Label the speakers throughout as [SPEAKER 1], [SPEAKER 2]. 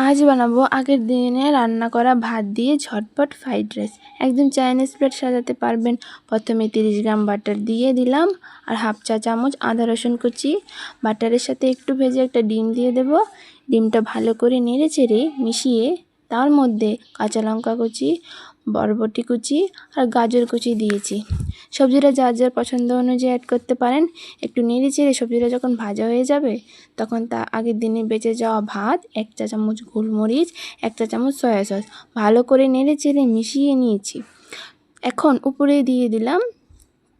[SPEAKER 1] আজ বানাবো আগের দিনে রান্না করা ভাত দিয়ে ঝটপট ফ্রাইড রাইস। একদম চাইনিজ প্লেট সাজাতে পারবেন। প্রথমে 30 গ্রাম বাটার দিয়ে দিলাম আর হাফ চা চামচ আদা রসুন কুচি। বাটারের সাথে একটু ভেজে একটা ডিম দিয়ে দেব। ডিমটা ভালো করে নেড়ে চেড়ে মিশিয়ে তার মধ্যে কাঁচা লঙ্কা কুচি, বরবটি কুচি আর গাজর কুচি দিয়েছি। সবজিটা যার যার পছন্দ অনুযায়ী অ্যাড করতে পারেন। একটু নেড়ে চেড়ে সবজিটা যখন ভাজা হয়ে যাবে তখন তা আগের দিনে বেঁচে যাওয়া ভাত, 1 চা চামচ গোলমরিচ, 1 চা চামচ সয়া সস ভালো করে নেড়ে চেড়ে মিশিয়ে নিয়েছি। এখন উপরে দিয়ে দিলাম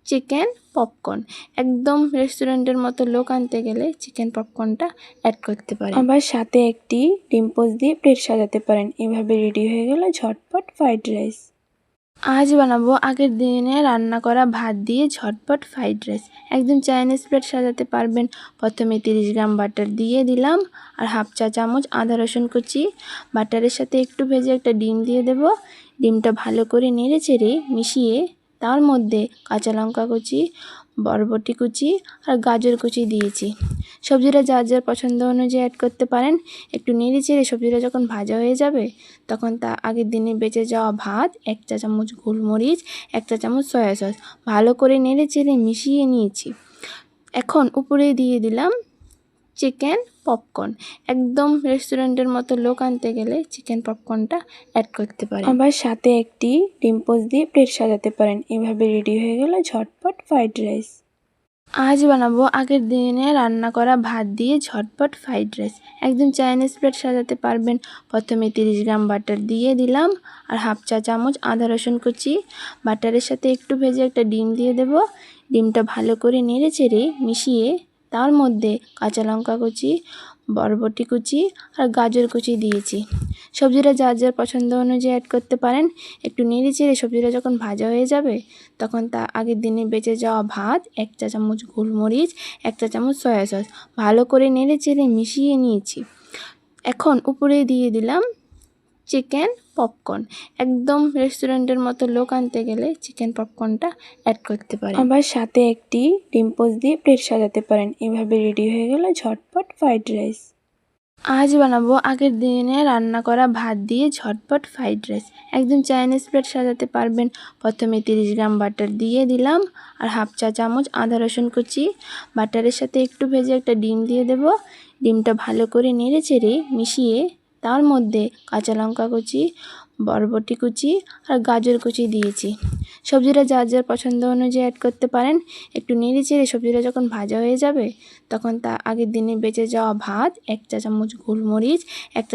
[SPEAKER 1] চিকেন পপকর্ন। একদম রেস্টুরেন্টের মতো লোক আনতে গেলে চিকেন পপকর্নটা অ্যাড করতে পারেন। আবার সাথে একটি ডিম পোচ দিয়ে প্লেট সাজাতে পারেন। এভাবে রেডি হয়ে গেল ঝটপট ফ্রাইড রাইস। আজ বানাবো আগের দিনে রান্না করা ভাত দিয়ে ঝটপট ফ্রাইড রাইস। একদম চাইনিজ প্লেট সাজাতে পারবেন। প্রথমে 30 গ্রাম বাটার দিয়ে দিলাম আর হাফ চা চামচ আদা রসুন কুচি। বাটারের সাথে একটু ভেজে একটা ডিম দিয়ে দেব। ডিমটা ভালো করে নেড়ে চেড়ে মিশিয়ে তার মধ্যে কাঁচা লঙ্কা কুচি, বরবটি কুচি আর গাজর কুচি দিয়েছি। সবজিটা যার যার পছন্দ অনুযায়ী অ্যাড করতে পারেন। একটু নেড়ে চেড়ে সবজিটা যখন ভাজা হয়ে যাবে তখন তা আগের দিনে বেঁচে যাওয়া ভাত, 1 চা চামচ গোলমরিচ, 1 চা চামচ সয়া সস ভালো করে নেড়ে চেড়ে মিশিয়ে নিয়েছি। এখন উপরে দিয়ে দিলাম চিকেন পপকর্ন। একদম রেস্টুরেন্টের মতো লোক আনতে গেলে চিকেন পপকর্নটা অ্যাড করতে পারেন। আবার সাথে একটি ডিম পোচ দিয়ে প্লেট সাজাতে পারেন। এভাবে রেডি হয়ে গেল ঝটপট ফ্রাইড রাইস। আজ বানাবো আগের দিনে রান্না করা ভাত দিয়ে ঝটপট ফ্রাইড রাইস। একদম চাইনিজ প্লেট সাজাতে পারবেন। প্রথমে 30 গ্রাম বাটার দিয়ে দিলাম আর হাফ চা চামচ আদা রসুন কুচি। বাটারের সাথে একটু ভেজে একটা ডিম দিয়ে দেব। ডিমটা ভালো করে নেড়ে চেড়ে মিশিয়ে তার মধ্যে কাঁচা লঙ্কা কুচি, বরবটি কুচি আর গাজর কুচি দিয়েছি। সবজিটা যার যার পছন্দ অনুযায়ী অ্যাড করতে পারেন। একটু নেড়ে চেড়ে সবজিটা যখন ভাজা হয়ে যাবে তখন তা আগের দিনে বেঁচে যাওয়া ভাত, 1 চা চামচ গোলমরিচ, 1 চা চামচ সয়া সস ভালো করে নেড়ে চেড়ে মিশিয়ে নিয়েছি। এখন উপরে দিয়ে দিলাম চিকেন পপকর্ন। একদম রেস্টুরেন্টের মতো লোক আনতে গেলে চিকেন পপকর্নটা অ্যাড করতে পারেন। আবার সাথে একটি ডিম পোচ দিয়ে প্লেট সাজাতে পারেন। এভাবে রেডি হয়ে গেল ঝটপট ফ্রাইড রাইস। আজ বানাবো আগের দিনে রান্না করা ভাত দিয়ে ঝটপট ফ্রাইড রাইস। একদম চাইনিজ প্লেট সাজাতে পারবেন। প্রথমে 30 গ্রাম বাটার দিয়ে দিলাম আর হাফ চা চামচ আদা রসুন কুচি। বাটারের সাথে একটু ভেজে একটা ডিম দিয়ে দেব। ডিমটা ভালো করে নেড়ে চেড়ে মিশিয়ে তার মধ্যে কাঁচা লঙ্কা কুচি, বরবটি কুচি আর গাজর কুচি দিয়েছি। সবজিটা যার যার পছন্দ অনুযায়ী অ্যাড করতে পারেন। একটু নেড়ে চেড়ে সবজিটা যখন ভাজা হয়ে যাবে তখন তা আগের দিনে বেঁচে যাওয়া ভাত, 1 চা চামচ গোলমরিচ, 1 চা